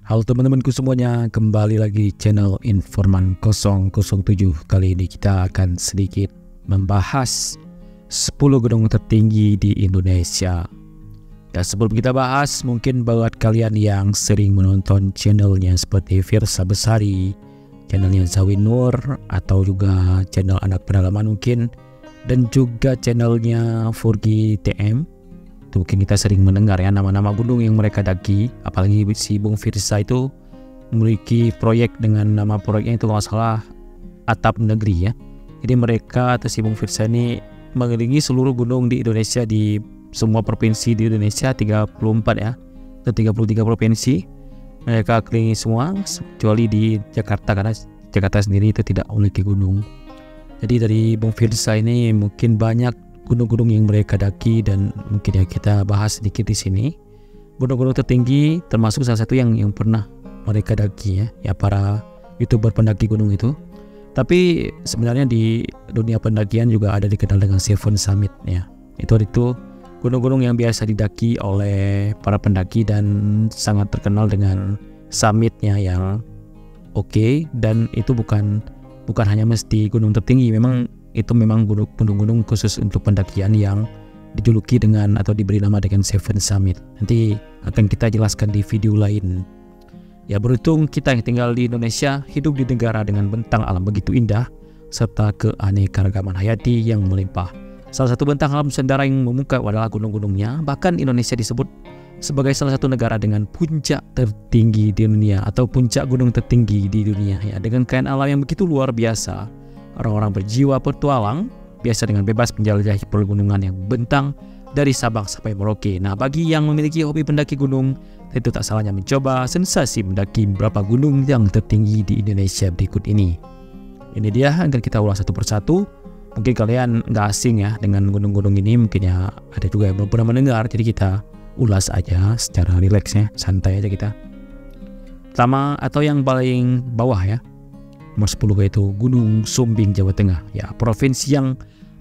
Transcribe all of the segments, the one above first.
Halo teman-temanku semuanya, kembali lagi di channel Informan 007. Kali ini kita akan sedikit membahas 10 gunung tertinggi di Indonesia. Dan sebelum kita bahas, mungkin buat kalian yang sering menonton channelnya seperti Firsa Besari, channelnya Zawin Nur, atau juga channel Anak Pedalaman mungkin, dan juga channelnya Furgi TM, itu mungkin kita sering mendengar ya nama-nama gunung yang mereka daki. Apalagi si Bung Firsa itu memiliki proyek dengan nama proyeknya itu kalau salah Atap Negeri ya. Jadi mereka atau si Bung Firsa ini mengelilingi seluruh gunung di Indonesia, di semua provinsi di Indonesia, 34 ya, atau 33 provinsi mereka kelilingi semua, kecuali di Jakarta karena Jakarta sendiri itu tidak memiliki gunung. Jadi dari Bung Firsa ini mungkin banyak gunung-gunung yang mereka daki, dan mungkin ya kita bahas sedikit di sini. Gunung-gunung tertinggi termasuk salah satu yang pernah mereka daki ya para YouTuber pendaki gunung itu. Tapi sebenarnya di dunia pendakian juga ada dikenal dengan Seven Summit ya. Itu gunung-gunung yang biasa didaki oleh para pendaki dan sangat terkenal dengan summitnya yang oke. Dan itu bukan hanya mesti gunung tertinggi, itu memang gunung-gunung khusus untuk pendakian yang dijuluki dengan atau diberi nama dengan Seven Summit. Nanti akan kita jelaskan di video lain. Ya, beruntung kita yang tinggal di Indonesia hidup di negara dengan bentang alam begitu indah serta keanekaragaman hayati yang melimpah. Salah satu bentang alam Nusantara yang memukau adalah gunung-gunungnya. Bahkan Indonesia disebut sebagai salah satu negara dengan puncak tertinggi di dunia atau puncak gunung tertinggi di dunia ya. Dengan kekayaan alam yang begitu luar biasa, orang-orang berjiwa petualang biasa dengan bebas menjelajahi pegunungan yang bentang dari Sabang sampai Merauke. Nah, bagi yang memiliki hobi pendaki gunung, tentu tak salahnya mencoba sensasi mendaki beberapa gunung yang tertinggi di Indonesia berikut ini. Ini dia akan kita ulas satu persatu. Mungkin kalian nggak asing ya dengan gunung-gunung ini, mungkin ya ada juga yang belum pernah mendengar. Jadi kita ulas aja secara rileks ya, santai aja kita. Pertama atau yang paling bawah ya, nomor 10 yaitu Gunung Sumbing, Jawa Tengah. Ya, provinsi yang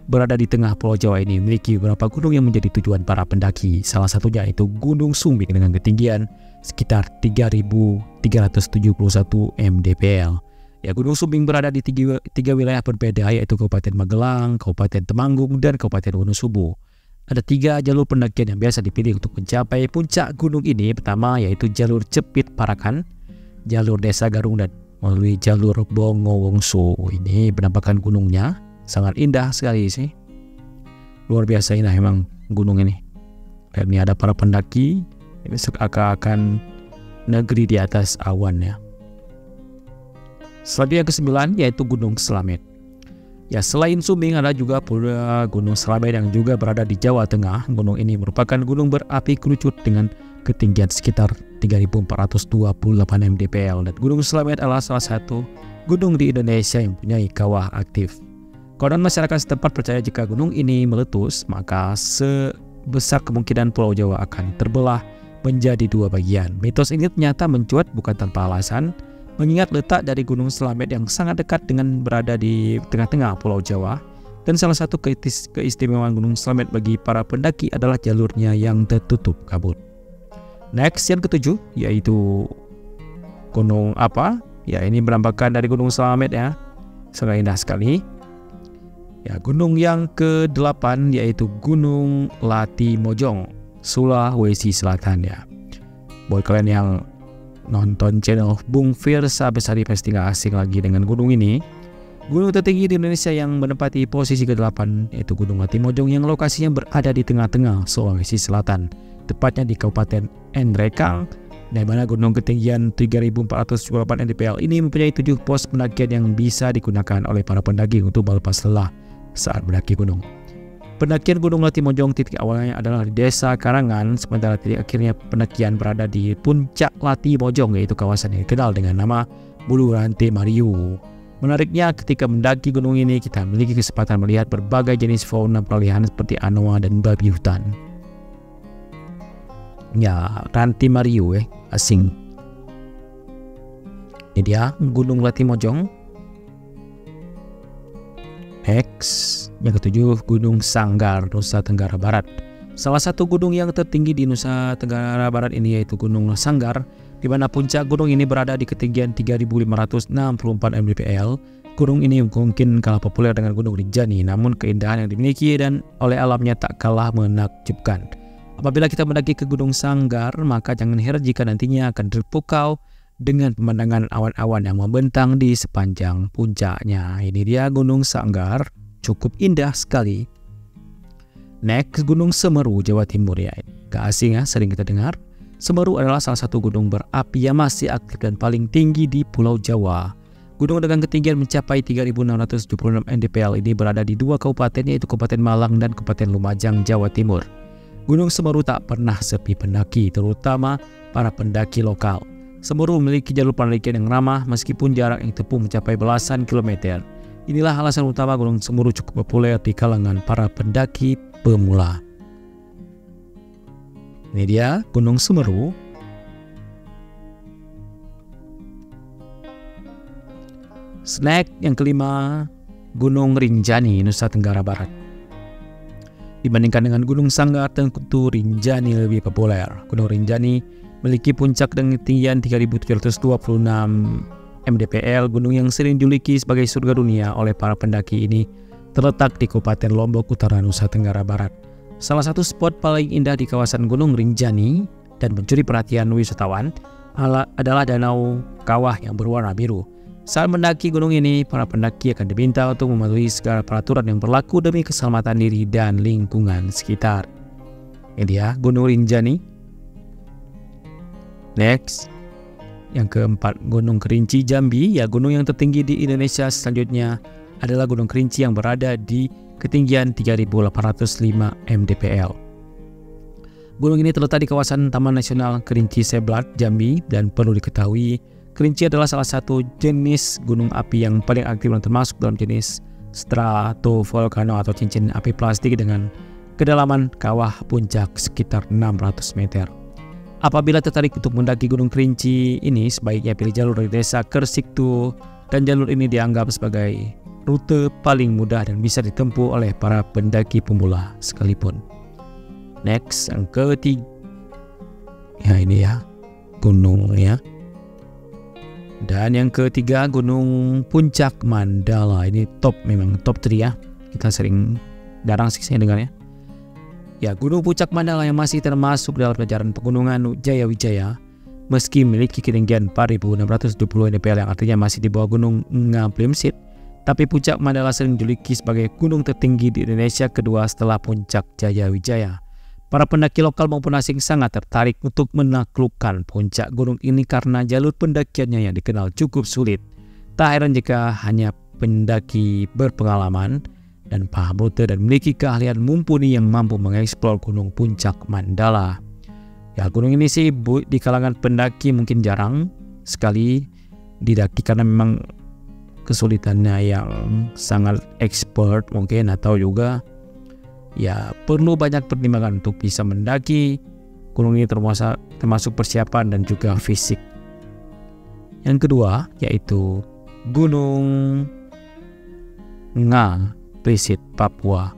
berada di tengah Pulau Jawa ini memiliki beberapa gunung yang menjadi tujuan para pendaki. Salah satunya itu Gunung Sumbing dengan ketinggian sekitar 3.371 mdpl. Ya, Gunung Sumbing berada di tiga wilayah berbeda, yaitu Kabupaten Magelang, Kabupaten Temanggung, dan Kabupaten Wonosobo. Ada 3 jalur pendakian yang biasa dipilih untuk mencapai puncak gunung ini. Pertama yaitu jalur Cepit Parakan, jalur Desa Garung, dan melalui jalur Bongowongso. Ini penampakan gunungnya sangat indah sekali sih, luar biasa indah emang gunung ini. Dan ini ada para pendaki, ini seakan-akan negeri di atas awan ya. Selanjutnya yang ke-9 yaitu Gunung Slamet. Ya, selain Sumbing ada juga pula Gunung Slamet yang juga berada di Jawa Tengah. Gunung ini merupakan gunung berapi kerucut dengan ketinggian sekitar 3.428 mdpl, dan Gunung Slamet adalah salah satu gunung di Indonesia yang mempunyai kawah aktif. Konon masyarakat setempat percaya jika gunung ini meletus, maka sebesar kemungkinan Pulau Jawa akan terbelah menjadi 2 bagian. Mitos ini ternyata mencuat bukan tanpa alasan, mengingat letak dari Gunung Slamet yang sangat dekat dengan berada di tengah-tengah Pulau Jawa. Dan salah satu keistimewaan Gunung Slamet bagi para pendaki adalah jalurnya yang tertutup kabut. Next yang ke-7 yaitu Gunung apa? Ya, ini penampakan dari Gunung Slamet ya, sangat indah sekali. Ya, gunung yang ke-8 yaitu Gunung Latimojong, Sulawesi Selatan ya. Buat kalian yang nonton channel Bung Firsa Besari pasti gak asing lagi dengan gunung ini. Gunung tertinggi di Indonesia yang menempati posisi ke-8 yaitu Gunung Latimojong yang lokasinya berada di tengah-tengah Sulawesi Selatan, tepatnya di Kabupaten Nrekang, di mana gunung ketinggian 3.428 mdpl ini mempunyai 7 pos pendakian yang bisa digunakan oleh para pendaki untuk melepas lelah saat mendaki gunung. Pendakian Gunung Latimojong titik awalnya adalah di Desa Karangan, sementara titik akhirnya pendakian berada di Puncak Latimojong, yaitu kawasan yang dikenal dengan nama Bulu Rantai Mariu. Menariknya, ketika mendaki gunung ini kita memiliki kesempatan melihat berbagai jenis fauna peralihan seperti anoa dan babi hutan. Ya, Rantai Mariu asing. Ini dia Gunung Latimojong. Next, yang ke-7 Gunung Sanggar, Nusa Tenggara Barat. Salah satu gunung yang tertinggi di Nusa Tenggara Barat ini yaitu Gunung Sanggar di mana puncak gunung ini berada di ketinggian 3.564 mdpl. Gunung ini mungkin kalah populer dengan Gunung Rinjani, namun keindahan yang dimiliki dan oleh alamnya tak kalah menakjubkan. Apabila kita mendaki ke Gunung Sanggar, maka jangan heran jika nantinya akan terpukau dengan pemandangan awan-awan yang membentang di sepanjang puncaknya. Ini dia Gunung Sanggar, cukup indah sekali. Next, Gunung Semeru, Jawa Timur ya. Gak asing ya, sering kita dengar. Semeru adalah salah satu gunung berapi yang masih aktif dan paling tinggi di Pulau Jawa. Gunung dengan ketinggian mencapai 3.676 mdpl ini berada di dua kabupaten, yaitu Kabupaten Malang dan Kabupaten Lumajang, Jawa Timur. Gunung Semeru tak pernah sepi pendaki, terutama para pendaki lokal. Semeru memiliki jalur pendakian yang ramah meskipun jarak yang tempuh mencapai belasan kilometer. Inilah alasan utama Gunung Semeru cukup populer di kalangan para pendaki pemula. Ini dia Gunung Semeru. Snack yang kelima, Gunung Rinjani, Nusa Tenggara Barat. Dibandingkan dengan Gunung Sanggar, tentu Rinjani lebih populer. Gunung Rinjani memiliki puncak dengan ketinggian 3.726 mdpl. Gunung yang sering dijuluki sebagai surga dunia oleh para pendaki ini terletak di Kabupaten Lombok Utara, Nusa Tenggara Barat. Salah satu spot paling indah di kawasan Gunung Rinjani dan mencuri perhatian wisatawan adalah Danau Kawah yang berwarna biru. Saat mendaki gunung ini, para pendaki akan diminta untuk mematuhi segala peraturan yang berlaku demi keselamatan diri dan lingkungan sekitar. Ini dia Gunung Rinjani. Next, yang keempat, Gunung Kerinci, Jambi. Ya, gunung yang tertinggi di Indonesia selanjutnya adalah Gunung Kerinci yang berada di ketinggian 3.805 mdpl. Gunung ini terletak di kawasan Taman Nasional Kerinci Seblat, Jambi, dan perlu diketahui Kerinci adalah salah satu jenis gunung api yang paling aktif dan termasuk dalam jenis stratovolcano atau cincin api plastik dengan kedalaman kawah puncak sekitar 600 meter. Apabila tertarik untuk mendaki Gunung Kerinci ini, sebaiknya pilih jalur dari desa Kersiktu, dan jalur ini dianggap sebagai rute paling mudah dan bisa ditempuh oleh para pendaki pemula sekalipun. Next, yang ketiga, ya ini ya gunung ya. Dan yang ketiga, Gunung Puncak Mandala. Ini top, memang top 3 ya. Kita sering jarang sih saya dengar ya. Ya, Gunung Puncak Mandala yang masih termasuk dalam jajaran pegunungan Jaya Wijaya, meski memiliki ketinggian 4.620 mdpl yang artinya masih di bawah Gunung Ngaplimsit, tapi Puncak Mandala sering dijuluki sebagai gunung tertinggi di Indonesia kedua setelah Puncak Jaya Wijaya. Para pendaki lokal maupun asing sangat tertarik untuk menaklukkan puncak gunung ini karena jalur pendakiannya yang dikenal cukup sulit. Tak heran jika hanya pendaki berpengalaman dan paham rute dan memiliki keahlian mumpuni yang mampu mengeksplor Gunung Puncak Mandala. Ya, gunung ini sih di kalangan pendaki mungkin jarang sekali didaki karena memang kesulitannya yang sangat expert mungkin, atau juga ya perlu banyak pertimbangan untuk bisa mendaki gunung ini, termasuk persiapan dan juga fisik. Yang kedua yaitu Gunung Ngaplimsit, Papua.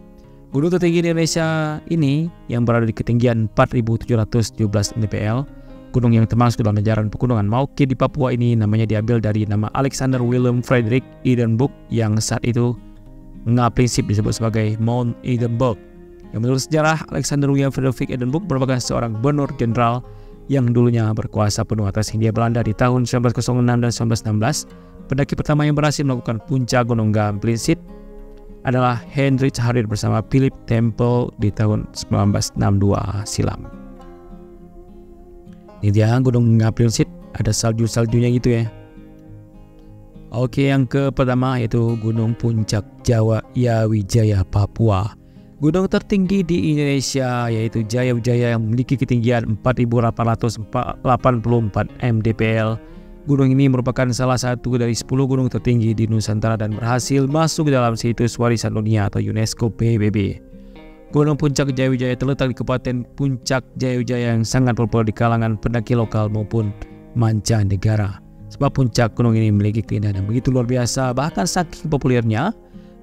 Gunung tertinggi di Indonesia ini yang berada di ketinggian 4.717 mdpl. Gunung yang termasuk dalam jajaran pegunungan Mauke di Papua ini namanya diambil dari nama Alexander Willem Frederik Edinburgh, yang saat itu Ngaplimsit disebut sebagai Mount Edinburgh. Yang menurut sejarah, Alexander William Frederick Edinburgh merupakan seorang gubernur jenderal yang dulunya berkuasa penuh atas Hindia Belanda di tahun 1906 dan 1916. Pendaki pertama yang berhasil melakukan puncak Gunung Ngaplimsit adalah Heinrich Harder bersama Philip Temple di tahun 1962 silam. Ini dia Gunung Ngaplimsit, ada salju-saljunya gitu ya. Oke, yang pertama yaitu Gunung Puncak Jaya Wijaya, Papua. Gunung tertinggi di Indonesia yaitu Jaya Wijaya yang memiliki ketinggian 4.884 mdpl. Gunung ini merupakan salah satu dari 10 gunung tertinggi di Nusantara dan berhasil masuk dalam situs warisan dunia atau UNESCO PBB. Gunung Puncak Jaya Wijaya terletak di Kabupaten Puncak Jaya Wijaya yang sangat populer di kalangan pendaki lokal maupun mancanegara. Sebab puncak gunung ini memiliki keindahan yang begitu luar biasa, bahkan saking populernya,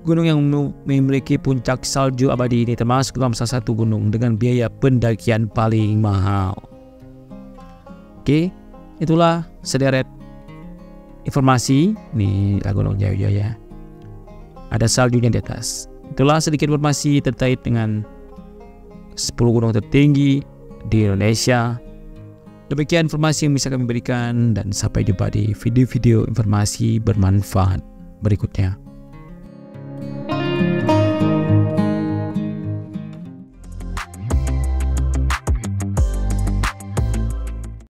gunung yang memiliki puncak salju abadi ini termasuk dalam salah satu gunung dengan biaya pendakian paling mahal. Oke, itulah sederet informasi. Ini Gunung Jaya. Ada saljunya di atas. Itulah sedikit informasi terkait dengan 10 gunung tertinggi di Indonesia. Demikian informasi yang bisa kami berikan, dan sampai jumpa di video-video informasi bermanfaat berikutnya.